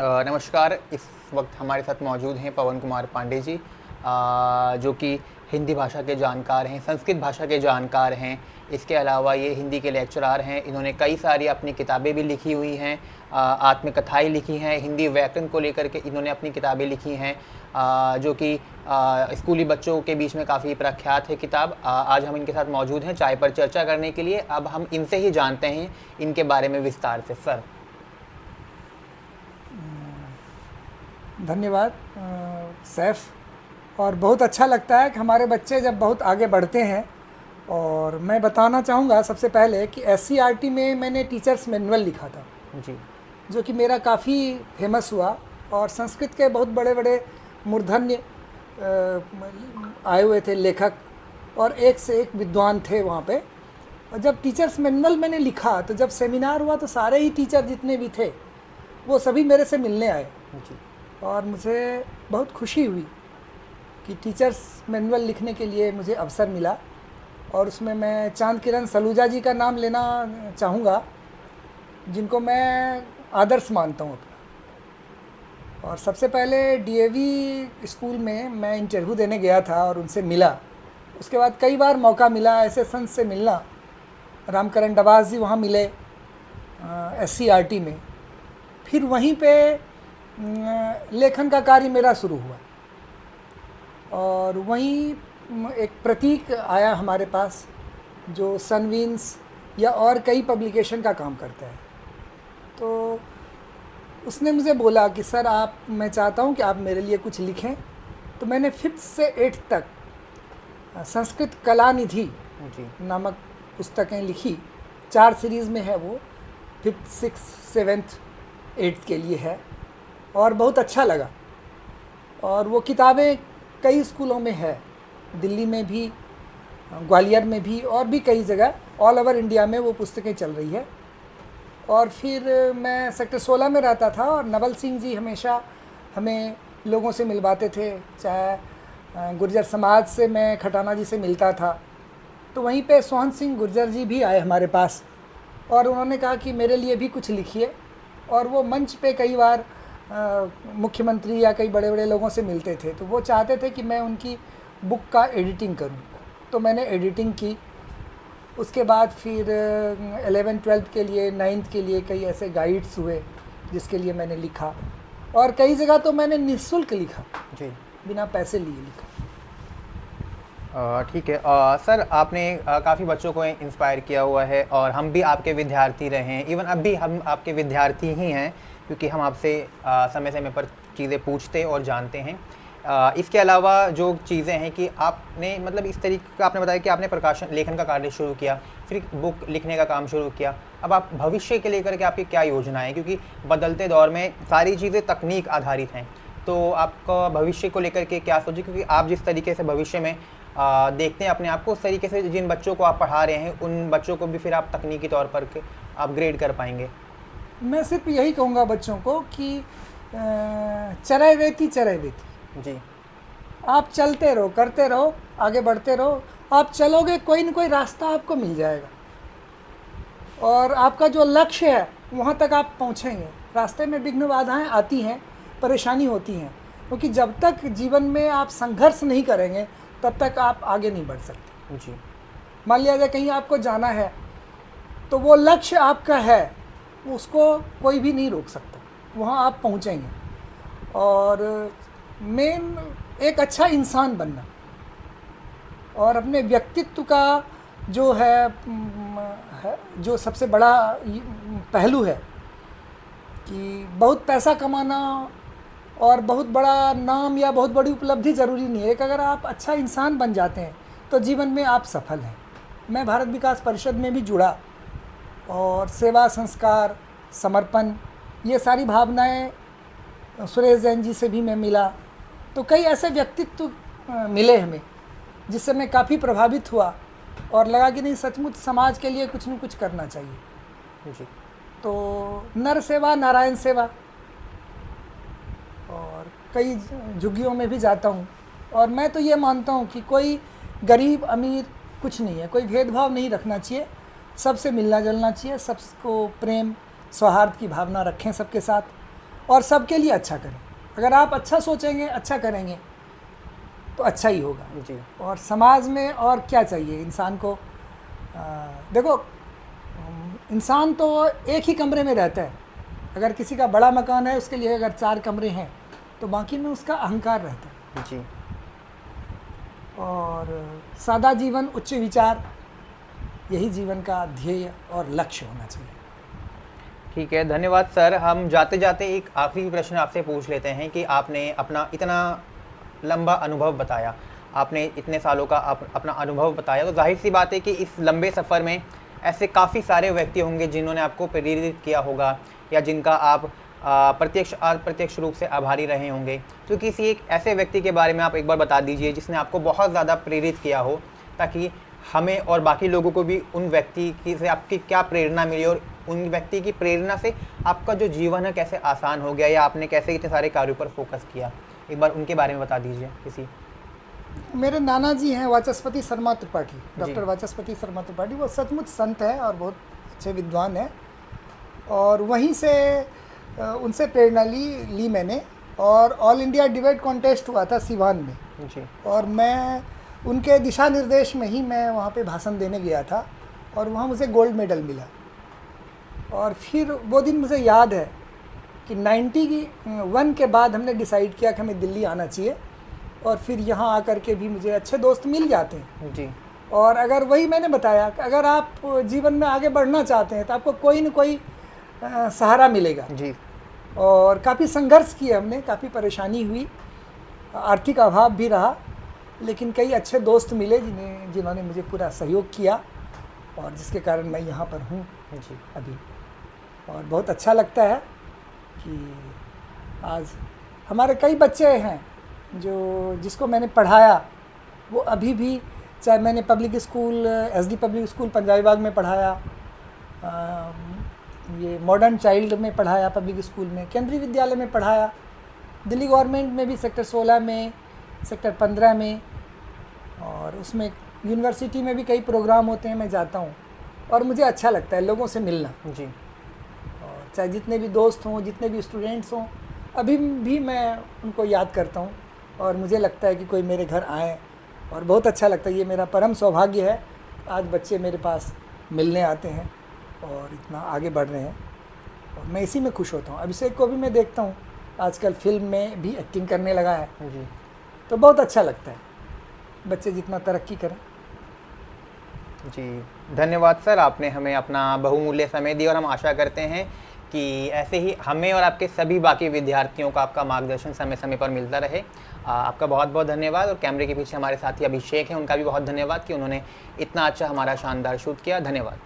नमस्कार। इस वक्त हमारे साथ मौजूद हैं पवन कुमार पांडे जी, जो कि हिंदी भाषा के जानकार हैं, संस्कृत भाषा के जानकार हैं। इसके अलावा ये हिंदी के लेक्चरार हैं। इन्होंने कई सारी अपनी किताबें भी लिखी हुई हैं, आत्मकथाएँ लिखी हैं, हिंदी व्याकरण को लेकर के इन्होंने अपनी किताबें लिखी हैं, जो कि स्कूली बच्चों के बीच में काफ़ी प्रख्यात है किताब। आज हम इनके साथ मौजूद हैं चाय पर चर्चा करने के लिए। अब हम इनसे ही जानते हैं इनके बारे में विस्तार से। सर, धन्यवाद सैफ। और बहुत अच्छा लगता है कि हमारे बच्चे जब बहुत आगे बढ़ते हैं। और मैं बताना चाहूँगा सबसे पहले कि SCERT में मैंने टीचर्स मैनुअल लिखा था जी, जो कि मेरा काफ़ी फेमस हुआ। और संस्कृत के बहुत बड़े बड़े मूर्धन्य आए हुए थे लेखक, और एक से एक विद्वान थे वहाँ पे। और जब टीचर्स मैनुअल मैंने लिखा तो जब सेमिनार हुआ तो सारे ही टीचर जितने भी थे वो सभी मेरे से मिलने आए। जी, और मुझे बहुत खुशी हुई कि टीचर्स मैनुअल लिखने के लिए मुझे अवसर मिला। और उसमें मैं चांद किरण सलूजा जी का नाम लेना चाहूँगा, जिनको मैं आदर्श मानता हूँ अपना। और सबसे पहले DAV स्कूल में मैं इंटरव्यू देने गया था और उनसे मिला। उसके बाद कई बार मौका मिला ऐसे संत से मिलना। रामकरण डबास जी वहाँ मिले SCERT में। फिर वहीं पे लेखन का कार्य मेरा शुरू हुआ। और वहीं एक प्रतीक आया हमारे पास जो सनवीन्स या और कई पब्लिकेशन का काम करता है। तो उसने मुझे बोला कि सर मैं चाहता हूँ कि आप मेरे लिए कुछ लिखें। तो मैंने 5th से 8th तक संस्कृत कला निधि नामक पुस्तकें लिखी। 4 सीरीज़ में है वो, 5th, 6th, 7th, 8th के लिए है। और बहुत अच्छा लगा। और वो किताबें कई स्कूलों में है, दिल्ली में भी, ग्वालियर में भी, और भी कई जगह ऑल ओवर इंडिया में वो पुस्तकें चल रही है। और फिर मैं सेक्टर 16 में रहता था और नवल सिंह जी हमेशा हमें लोगों से मिलवाते थे। चाहे गुर्जर समाज से मैं खटाना जी से मिलता था, तो वहीं पे सोहन सिंह गुर्जर जी भी आए हमारे पास और उन्होंने कहा कि मेरे लिए भी कुछ लिखिए। और वो मंच पे कई बार मुख्यमंत्री या कई बड़े बड़े लोगों से मिलते थे, तो वो चाहते थे कि मैं उनकी बुक का एडिटिंग करूं। तो मैंने एडिटिंग की। उसके बाद फिर 11th 12th के लिए, 9th के लिए कई ऐसे गाइड्स हुए जिसके लिए मैंने लिखा। और कई जगह तो मैंने निःशुल्क लिखा जी, बिना पैसे लिए लिखा। ठीक है। सर, आपने काफ़ी बच्चों को इंस्पायर किया हुआ है और हम भी आपके विद्यार्थी रहे हैं। इवन अब भी हम आपके विद्यार्थी ही हैं, क्योंकि हम आपसे समय समय पर चीज़ें पूछते और जानते हैं। इसके अलावा जो चीज़ें हैं कि आपने मतलब इस तरीके का आपने बताया कि आपने प्रकाशन लेखन का कार्य शुरू किया, फिर बुक लिखने का काम शुरू किया। अब आप भविष्य के लेकर के आपकी क्या योजनाएं हैं, क्योंकि बदलते दौर में सारी चीज़ें तकनीक आधारित हैं, तो आपका भविष्य को लेकर के क्या सोचे? क्योंकि आप जिस तरीके से भविष्य में देखते हैं अपने आप को, उस तरीके से जिन बच्चों को आप पढ़ा रहे हैं उन बच्चों को भी फिर आप तकनीकी तौर पर अपग्रेड कर पाएंगे। मैं सिर्फ यही कहूँगा बच्चों को कि चरय वेति चरय वेति। जी, आप चलते रहो, करते रहो, आगे बढ़ते रहो। आप चलोगे, कोई न कोई रास्ता आपको मिल जाएगा और आपका जो लक्ष्य है वहाँ तक आप पहुँचेंगे। रास्ते में विघ्न बाधाएं आती हैं, परेशानी होती हैं, क्योंकि जब तक जीवन में आप संघर्ष नहीं करेंगे तब तक आप आगे नहीं बढ़ सकते। जी, मान लिया जाए कहीं आपको जाना है तो वो लक्ष्य आपका है, उसको कोई भी नहीं रोक सकता, वहाँ आप पहुँचेंगे। और मेन एक अच्छा इंसान बनना और अपने व्यक्तित्व का जो है जो सबसे बड़ा पहलू है कि बहुत पैसा कमाना और बहुत बड़ा नाम या बहुत बड़ी उपलब्धि ज़रूरी नहीं है। एक अगर आप अच्छा इंसान बन जाते हैं तो जीवन में आप सफल हैं। मैं भारत विकास परिषद में भी जुड़ा और सेवा, संस्कार, समर्पण, ये सारी भावनाएं सुरेश जैन जी से भी मैं मिला। तो कई ऐसे व्यक्तित्व मिले हमें जिससे मैं काफ़ी प्रभावित हुआ और लगा कि नहीं, सचमुच समाज के लिए कुछ न कुछ करना चाहिए। जी, तो नर सेवा नारायण सेवा, और कई झुग्गियों में भी जाता हूँ। और मैं तो ये मानता हूँ कि कोई गरीब अमीर कुछ नहीं है, कोई भेदभाव नहीं रखना चाहिए, सबसे मिलना जुलना चाहिए, सबको प्रेम सौहार्द की भावना रखें सबके साथ। और सबके लिए अच्छा करें। अगर आप अच्छा सोचेंगे, अच्छा करेंगे तो अच्छा ही होगा। जी और समाज में और क्या चाहिए इंसान को? देखो, इंसान तो एक ही कमरे में रहता है। अगर किसी का बड़ा मकान है, उसके लिए अगर 4 कमरे हैं तो बाकी में उसका अहंकार रहता है। जी और सादा जीवन, उच्च विचार, यही जीवन का ध्येय और लक्ष्य होना चाहिए। ठीक है, धन्यवाद सर। हम जाते जाते एक आखिरी प्रश्न आपसे पूछ लेते हैं कि आपने अपना इतना लंबा अनुभव बताया, आपने इतने सालों का अपना अनुभव बताया, तो जाहिर सी बात है कि इस लंबे सफ़र में ऐसे काफ़ी सारे व्यक्ति होंगे जिन्होंने आपको प्रेरित किया होगा या जिनका आप प्रत्यक्ष अप्रत्यक्ष रूप से आभारी रहे होंगे। तो किसी एक ऐसे व्यक्ति के बारे में आप एक बार बता दीजिए जिसने आपको बहुत ज़्यादा प्रेरित किया हो, ताकि हमें और बाकी लोगों को भी उन व्यक्ति की से आपकी क्या प्रेरणा मिली और उन व्यक्ति की प्रेरणा से आपका जो जीवन है कैसे आसान हो गया या आपने कैसे इतने सारे कार्यों पर फोकस किया। एक बार उनके बारे में बता दीजिए किसी। मेरे नाना जी हैं वाचस्पति शर्मा त्रिपाठी, डॉक्टर वाचस्पति शर्मा त्रिपाठी। वो सचमुच संत हैं और बहुत अच्छे विद्वान हैं। और वहीं से उनसे प्रेरणा ली मैंने। और ऑल इंडिया डिबेट कॉन्टेस्ट हुआ था सिवान में जी और मैं उनके दिशा निर्देश में ही मैं वहाँ पे भाषण देने गया था और वहाँ मुझे गोल्ड मेडल मिला। और फिर वो दिन मुझे याद है कि 91 के बाद हमने डिसाइड किया कि हमें दिल्ली आना चाहिए। और फिर यहाँ आकर के भी मुझे अच्छे दोस्त मिल जाते हैं। जी और अगर वही मैंने बताया कि अगर आप जीवन में आगे बढ़ना चाहते हैं तो आपको कोई न कोई सहारा मिलेगा। जी और काफ़ी संघर्ष किए हमने, काफ़ी परेशानी हुई, आर्थिक अभाव भी रहा, लेकिन कई अच्छे दोस्त मिले जिन्होंने मुझे पूरा सहयोग किया और जिसके कारण मैं यहाँ पर हूँ जी अभी। और बहुत अच्छा लगता है कि आज हमारे कई बच्चे हैं जिसको मैंने पढ़ाया, वो अभी भी, चाहे मैंने public school SD public school Punjabi Bagh में पढ़ाया, ये मॉडर्न चाइल्ड में पढ़ाया, पब्लिक स्कूल में, केंद्रीय विद्यालय में पढ़ाया, दिल्ली गवर्नमेंट में भी सेक्टर 16 में, सेक्टर 15 में, और उसमें यूनिवर्सिटी में भी कई प्रोग्राम होते हैं, मैं जाता हूँ और मुझे अच्छा लगता है लोगों से मिलना। जी और चाहे जितने भी दोस्त हों, जितने भी स्टूडेंट्स हों, अभी भी मैं उनको याद करता हूँ और मुझे लगता है कि कोई मेरे घर आए और बहुत अच्छा लगता है। ये मेरा परम सौभाग्य है, आज बच्चे मेरे पास मिलने आते हैं और इतना आगे बढ़ रहे हैं और मैं इसी में खुश होता हूँ। अभिषेक को भी मैं देखता हूँ, आजकल फिल्म में भी एक्टिंग करने लगा है, जी तो बहुत अच्छा लगता है बच्चे जितना तरक्की करें। जी धन्यवाद सर, आपने हमें अपना बहुमूल्य समय दिया और हम आशा करते हैं कि ऐसे ही हमें और आपके सभी बाकी विद्यार्थियों का आपका मार्गदर्शन समय समय पर मिलता रहे। आपका बहुत बहुत धन्यवाद। और कैमरे के पीछे हमारे साथी अभिषेक हैं, उनका भी बहुत धन्यवाद कि उन्होंने इतना अच्छा हमारा शानदार शूट किया। धन्यवाद।